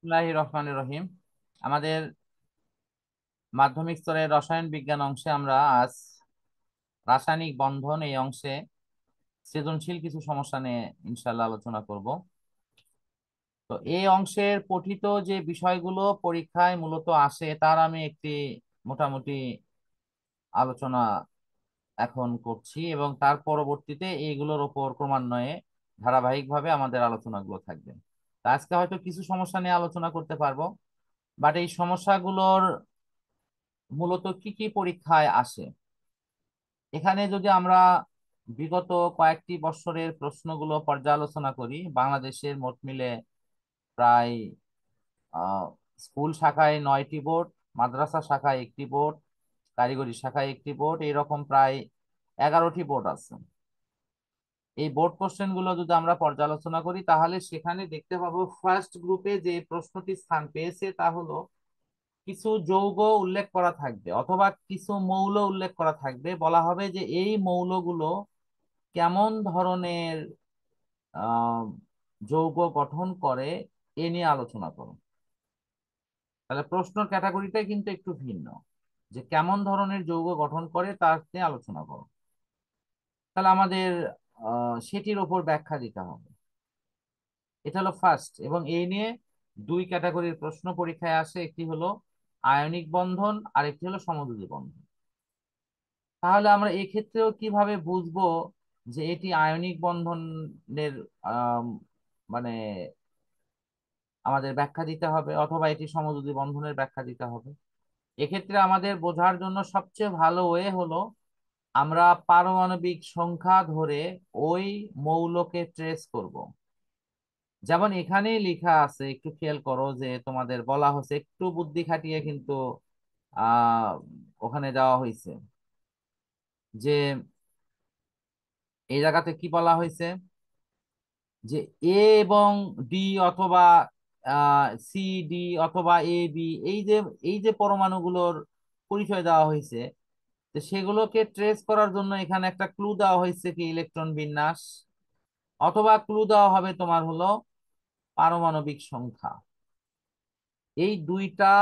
বিসমিল্লাহির রহমানির রহিম। আমাদের মাধ্যমিক স্তরের রসায়ন বিজ্ঞান অংশে আমরা আজ রাসায়নিক বন্ধন এই অংশে সৃজনশীল কিছু সমস্যা নিয়ে ইনশাল্লাহ আলোচনা করব। তো এই অংশের পঠিত যে বিষয়গুলো পরীক্ষায় মূলত আসে তার আমি একটি মোটামুটি আলোচনা এখন করছি এবং তার পরবর্তীতে এইগুলোর ওপর ক্রমান্বয়ে ধারাবাহিকভাবে আমাদের আলোচনাগুলো থাকবে। তা আজকে হয়তো কিছু সমস্যা নিয়ে আলোচনা করতে পারবো, বাট এই সমস্যাগুলোর মূলত কি কি পরীক্ষায় আসে এখানে যদি আমরা বিগত কয়েকটি বছরের প্রশ্নগুলো পর্যালোচনা করি, বাংলাদেশের মোট মিলে প্রায় আহ, স্কুল শাখায় 9টি বোর্ড, মাদ্রাসা শাখায় একটি বোর্ড, কারিগরি শাখায় একটি বোর্ড, এরকম প্রায় 11টি বোর্ড আছে। এই বোর্ড কোশ্চেন গুলো যদি আমরা পর্যালোচনা করি তাহলে সেখানে দেখতে পাবো ফার্স্ট গ্রুপে যে প্রশ্নটি স্থান পেয়েছে তা হলো কিছু যৌগ উল্লেখ করা থাকবে অথবা কিছু মৌল উল্লেখ করা থাকবে, বলা হবে যে এই মৌলগুলো কেমন ধরনের আহ যৌগ গঠন করে এ নিয়ে আলোচনা করো। তাহলে প্রশ্নের ক্যাটাগরিটাই কিন্তু একটু ভিন্ন, যে কেমন ধরনের যৌগ গঠন করে তার নিয়ে আলোচনা করো। তাহলে আমাদের সেটির ওপর ব্যাখ্যা দিতে হবে। এটা হলো ফার্স্ট, এবং এই নিয়ে দুই ক্যাটাগরির প্রশ্ন পরীক্ষায় আসে, একটি হলো আয়নিক বন্ধন আর একটি হলো সমযোজী বন্ধন। তাহলে আমরা এক্ষেত্রেও কিভাবে বুঝবো যে এটি আয়নিক বন্ধনের আম, মানে আমাদের ব্যাখ্যা দিতে হবে অথবা এটি সমযোজী বন্ধনের ব্যাখ্যা দিতে হবে? এক্ষেত্রে আমাদের বোঝার জন্য সবচেয়ে ভালো ওয়ে হলো আমরা পারমাণবিক সংখ্যা ধরে ওই মৌলকে ট্রেস করব। যেমন এখানেই লেখা আছে, একটু খেয়াল করো যে তোমাদের বলা হয়েছে, একটু বুদ্ধি খাটিয়ে কিন্তু আহ ওখানে দেওয়া হয়েছে যে এই জায়গাতে কি বলা হয়েছে যে এ এবং ডি অথবা সি ডি অথবা এ বি, এই যে পরমাণুগুলোর পরিচয় দেওয়া হয়েছে, তো সেগুলোকে ট্রেস করার জন্য এখানে একটা ক্লু দেওয়া হয়েছে কি ইলেকট্রন বিন্যাস, অথবা ক্লু দেওয়া হবে তোমার হলো পারমাণবিক সংখ্যা। এই দুইটা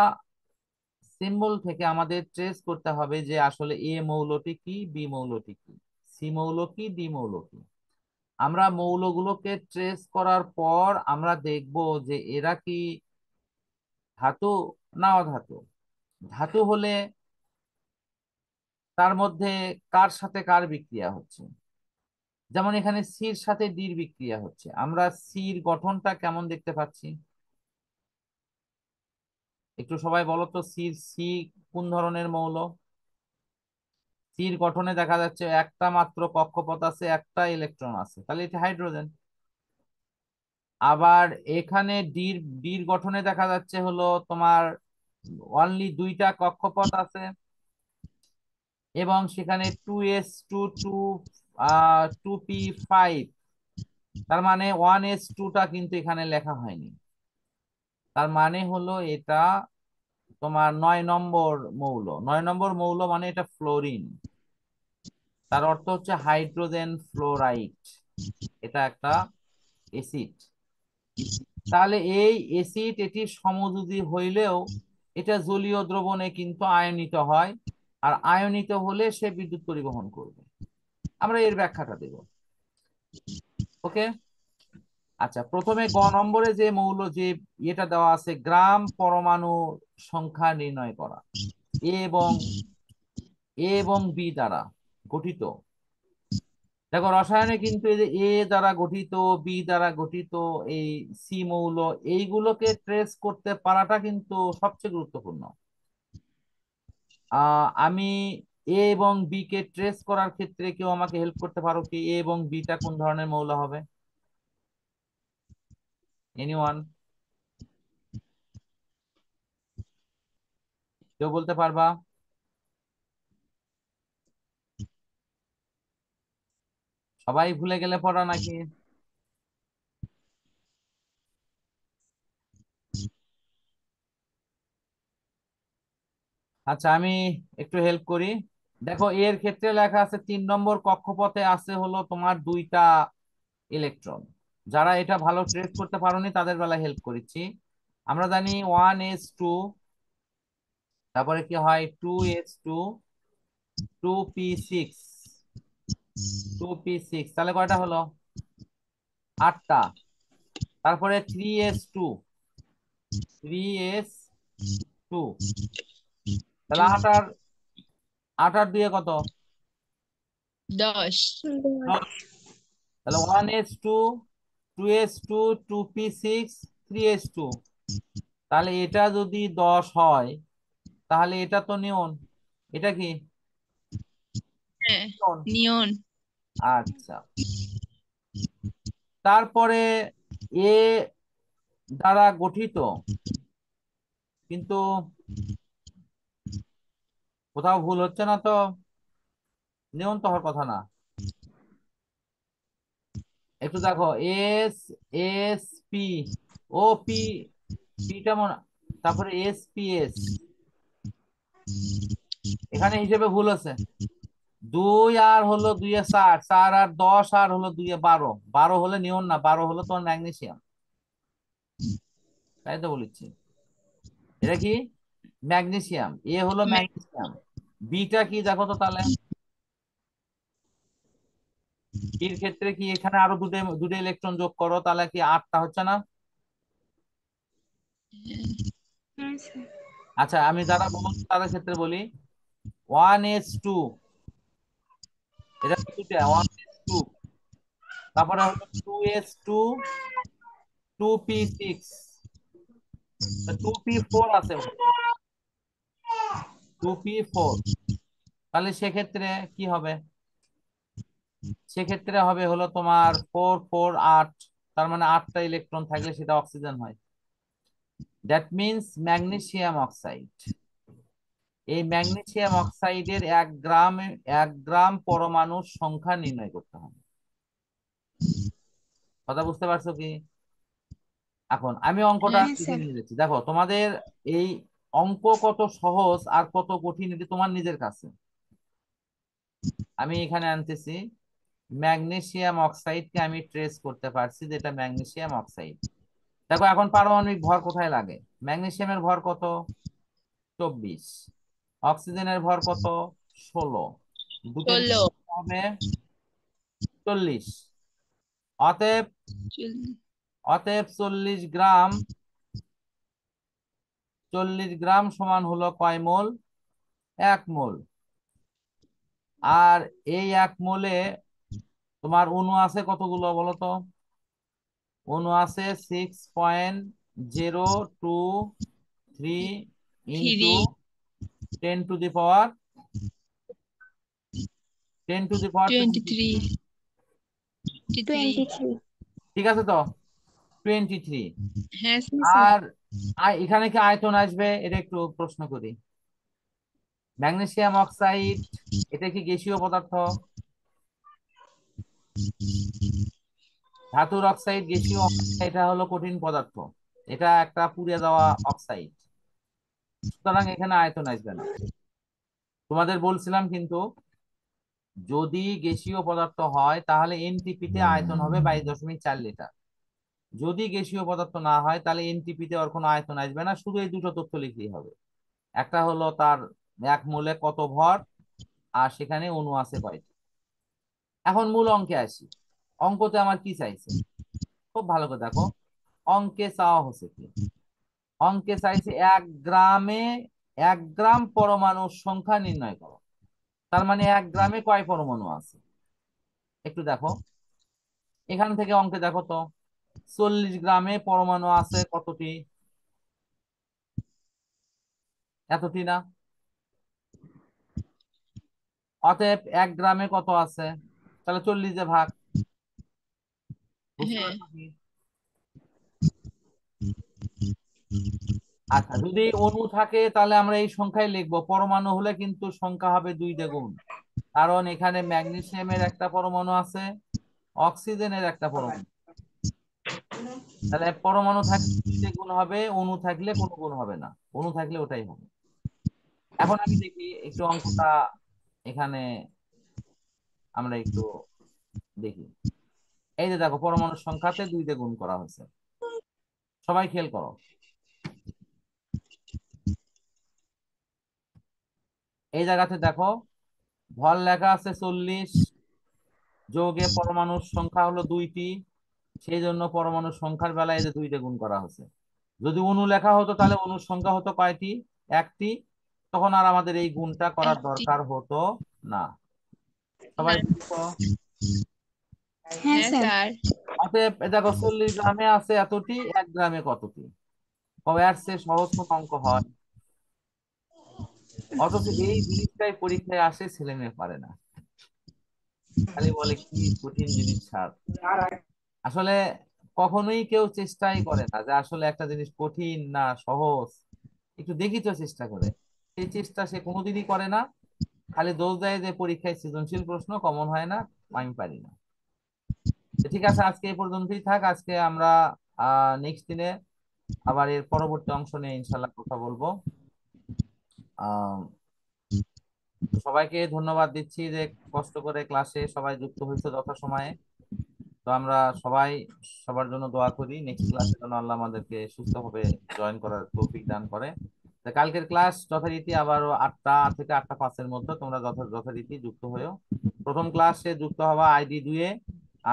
সিম্বল থেকে আমাদের ট্রেস করতে হবে যে আসলে এ মৌলটি কি, বি মৌলটি কি, সি মৌল কি, ডি মৌল কি। আমরা মৌলগুলোকে ট্রেস করার পর আমরা দেখব যে এরা কি ধাতু না অধাতু। ধাতু হলে তার মধ্যে কার সাথে কার বিক্রিয়া হচ্ছে, যেমন এখানে সির সাথে ডির বিক্রিয়া হচ্ছে। আমরা সির গঠনটা কেমন দেখতে পাচ্ছি, একটু সবাই বলো তো সি কোন ধরনের মৌল? সির গঠনে দেখা যাচ্ছে একটা মাত্র কক্ষপথ আছে, একটা ইলেকট্রন আছে, তাহলে এটা হাইড্রোজেন। আবার এখানে ডির ডির গঠনে দেখা যাচ্ছে হলো তোমার অনলি দুইটা কক্ষপথ আছে, এবং সেখানে 2s2 2p5, তার মানে 1s2টা কিন্তু এখানে লেখা হয়নি। তার মানে হলো এটা তোমার 9 নম্বর মৌল। 9 নম্বর মৌল মানে এটা ফ্লোরিন, তার অর্থ হচ্ছে হাইড্রোজেন ফ্লোরাইড। এটা একটা এসিড। তাহলে এই এসিড এটি সমযোজী হইলেও এটা জলীয় দ্রবণে কিন্তু আয়নিত হয়, আর আয়নিত হলে সে বিদ্যুৎ পরিবহন করবে। আমরা এর ব্যাখ্যাটা দেব। ওকে, আচ্ছা, প্রথমে গ নম্বরে যে মৌল যে এটা দেওয়া আছে, গ্রাম পরমাণু সংখ্যা নির্ণয় করা এ এবং বি দ্বারা গঠিত। দেখো রসায়নে কিন্তু এই যে এ দ্বারা গঠিত, বি দ্বারা গঠিত এই সি মৌল, এইগুলোকে ট্রেস করতে পারাটা কিন্তু সবচেয়ে গুরুত্বপূর্ণ। আমি এ এবং বি কে ট্রেস করার ক্ষেত্রে কেউ আমাকে হেল্প করতে পারো কি, এ এবং বিটা কোন ধরনের মৌল হবে? এনিওয়ান, কেউ বলতে পারবা? সবাই ভুলে গেলে পড়া নাকি? আচ্ছা, আমি একটু হেল্প করি। দেখো এর ক্ষেত্রে লেখা আছে 3 নম্বর কক্ষপথে আছে হলো তোমার দুইটা ইলেকট্রন। যারা এটা ভালো ট্রেস করতে পারোনি তাদের বেলা হেল্প করেছি। আমরা জানি 1s2, তারপরে কি হয় 2s2, 2p6, 2p6, তাহলে কয়টা হলো? 8টা। তারপরে 3s2, 3s2, তাহলে 8 আর 2 কত? 10। 10। তাহলে 1s2, 2s2, 2p6, 3s2, তাহলে এটা যদি 10 হয় তাহলে এটা তো নিয়ন। এটা কি হ্যাঁ, নিয়ন? নিয়ন। আচ্ছা, তারপরে এ দ্বারা গঠিত, কিন্তু কোথাও ভুল হচ্ছে না তো? নিয়ন তো হওয়ার কথা না। একটু দেখো, এস, এস পি, ও পি, পিটা মনে, তারপরে এস পি এস, এখানে হিসেবে ভুল আছে। 2 আর হলো 2 এ 4, 4 আর 10 আর হলো 2 এ 12, 12 হলে নিয়ন না, 12 হলো তোমার ম্যাগনেসিয়াম। তাই তো বলেছি। এটা কি ম্যাগনেসিয়াম, এ হলো মে- ম্যাগনেসিয়াম। বিটা কি দেখো তো তাহলে। বির ক্ষেত্রে কি এখানে আরো দুটো দুটো ইলেকট্রন যোগ করো, তাহলে কি 8টা হচ্ছে না? হ্যাঁ স্যার। আচ্ছা, আমি যারা বলছি তাদের ক্ষেত্রে বলি, 1s2, এটা দুটো 1s2, তারপরে হলো 2s2, 2p6, 2p4 আছে ওখানে, 2p4, তাহলে সেক্ষেত্রে কি হবে? সেক্ষেত্রে হবে হলো তোমার 4, 4, 8, তার মানে 8টা ইলেকট্রন থাকলে সেটা অক্সিজেন হয়। That means magnesium oxide. এই ম্যাগনেসিয়াম অক্সাইডের 1 গ্রাম পরমাণুর সংখ্যা নির্ণয় করতে হবে। কথা বুঝতে পারছো কি? এখন আমি অঙ্কটা হ্যাঁ, হ্যাঁ লিখে স্যার। নিয়ে যাচ্ছি, দেখো তোমাদের এই অঙ্ক কত সহজ আর কত কঠিন এটি তোমার নিজের কাছে। আমি এখানে আনতেছি, ম্যাগনেসিয়াম অক্সাইডকে আমি ট্রেস করতে পারছি যেটা ম্যাগনেসিয়াম অক্সাইড। দেখো এখন পারমাণবিক ভর কোথায় লাগে? ম্যাগনেসিয়ামের ভর কত? 24। অক্সিজেনের ভর কত? 16। দুটো 16। মিলে হবে 40। অতএব, 40 গ্রাম, 40 গ্রাম সমান হলো কয় মোল? 1 মোল। আর এই 1 মোলে তোমার অণু আছে কতগুলো বলো তো? অণু আছে 6.023 into 3। 10 to the power, 10 to the পাওয়ার 23। 23। 23। 23। ঠিক আছে তো? 23। হ্যাঁ হ্যাঁ স্যার। আর এখানে কি আয়তন আসবে এটা একটু প্রশ্ন করি। ম্যাগনেসিয়াম অক্সাইড, এটা কি গ্যাসীয় পদার্থ? ধাতুর অক্সাইড গ্যাসীয়, এটা হলো কঠিন পদার্থ, এটা একটা পুড়ে যাওয়া অক্সাইড। সুতরাং এখানে আয়তন আসবে না। তোমাদের বলছিলাম কিন্তু, যদি গ্যাসীয় পদার্থ হয় তাহলে এনটিপি তে আয়তন হবে 22.4 লিটার। যদি গ্যাসীয় পদার্থ না হয় তাহলে এনটিপি তে ওর কোনো আয়তন আসবে না, শুধু এই দুটো তথ্য লিখলেই হবে। একটা হলো তার 1 মোলে কত ভর, আর সেখানে অণু আছে কয়টি। এখন মূল অঙ্কে আসি। অঙ্কতে আমার কি চাইছে? খুব ভালো করে দেখো, অঙ্কে চাওয়া হচ্ছে কি? অঙ্কে চাইছে 1 গ্রামে, 1 গ্রাম পরমাণুর সংখ্যা নির্ণয় করো। তার মানে 1 গ্রামে কয় পরমাণু আছে? একটু দেখো এখান থেকে অঙ্কে দেখো তো, 40 গ্রামে পরমাণু আছে কতটি? এতটি না? অতএব 1 গ্রামে কত আছে? তাহলে 40 ভাগ। বুঝতে হ্যাঁ। পারছো কি? আচ্ছা, যদি অণু থাকে তাহলে আমরা এই সংখ্যায় লিখবো, পরমাণু হলে কিন্তু সংখ্যা হবে 2 দ্বিগুণ। কারণ এখানে ম্যাগনেসিয়ামের একটা পরমাণু আছে, অক্সিজেনের একটা পরমাণু। তাহলে পরমাণু থাকলে 2 গুণ হবে, অণু থাকলে কোনো গুণ হবে না, অণু থাকলে ওটাই হবে। এখন আমি দেখি একটু অঙ্কটা এখানে আমরা একটু দেখি। এই যে দেখো, পরমাণুর সংখ্যাতে 2 দিয়ে গুণ করা হয়েছে। সবাই খেয়াল করো, এই জায়গাতে দেখো ভর লেখা আছে 40, যোগে পরমাণুর সংখ্যা হলো 2টি, সেই জন্য পরমাণুর সংখ্যার বেলায় এই যে 2 গুণ করা হয়েছে। যদি অণু লেখা হতো তাহলে অণুর সংখ্যা হতো কয়টি? 1টি, তখন আর আমাদের এই গুণটা করার একটি। দরকার হতো না। সবাই না। বুঝছো? হ্যাঁ হ্যাঁ স্যার। স্যার। অতএব দেখো 40 গ্রামে আছে এতটি, 1 গ্রামে কতটি। কবে এর চেয়ে সহজ কোন অঙ্ক হয়? অথচ এই জিনিসটাই পরীক্ষায় আসে, ছেলে মেয়ে পারে না, খালি বলে কি কঠিন জিনিস স্যার। আসলে কখনোই কেউ চেষ্টাই করে না যে আসলে একটা জিনিস কঠিন না সহজ, একটু দেখি তো চেষ্টা করে। সেই চেষ্টা সে কোনোদিনই করে না, খালি দোষ দেয় যে পরীক্ষায় সৃজনশীল প্রশ্ন কমন হয় না, আমি পারি না। তো ঠিক আছে, আজকে এই পর্যন্তই থাক। আজকে আমরা নেক্সট দিনে আবার এর পরবর্তী অংশ নিয়ে ইনশাল্লাহ কথা বলবো। আহ তো সবাইকে ধন্যবাদ দিচ্ছি যে কষ্ট করে ক্লাসে সবাই যুক্ত হয়েছে যথাসময়ে। তো আমরা সবাই সবার জন্য দোয়া করি নেক্সট ক্লাসে যেন আল্লাহ আমাদেরকে সুস্থভাবে জয়েন করার তৌফিক দান করে। তো কালকের ক্লাস যথারীতি আবারও 8টা থেকে 8টা 5-এর মধ্যে তোমরা যথারীতি যুক্ত হয়েও। প্রথম ক্লাসে যুক্ত হবা ID 2-এ,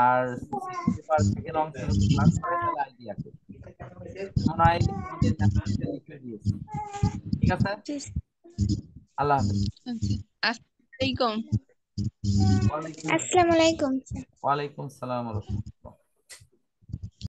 আর সৃষ্টি পেপার সেকেন্ড অংশে যদি ক্লাস করে তাহলে ID 1-এ। মনে হয় তোমাদের ম্যাথমেটিক্সে লিখে দিয়েছি। ঠিক আছে, আল্লাহ হাফেজ। আচ্ছা। আসসালামু আলাইকুম। ওয়ালাইকুম আসসালামু আলাইকুম। ওয়ালাইকুম সালাম।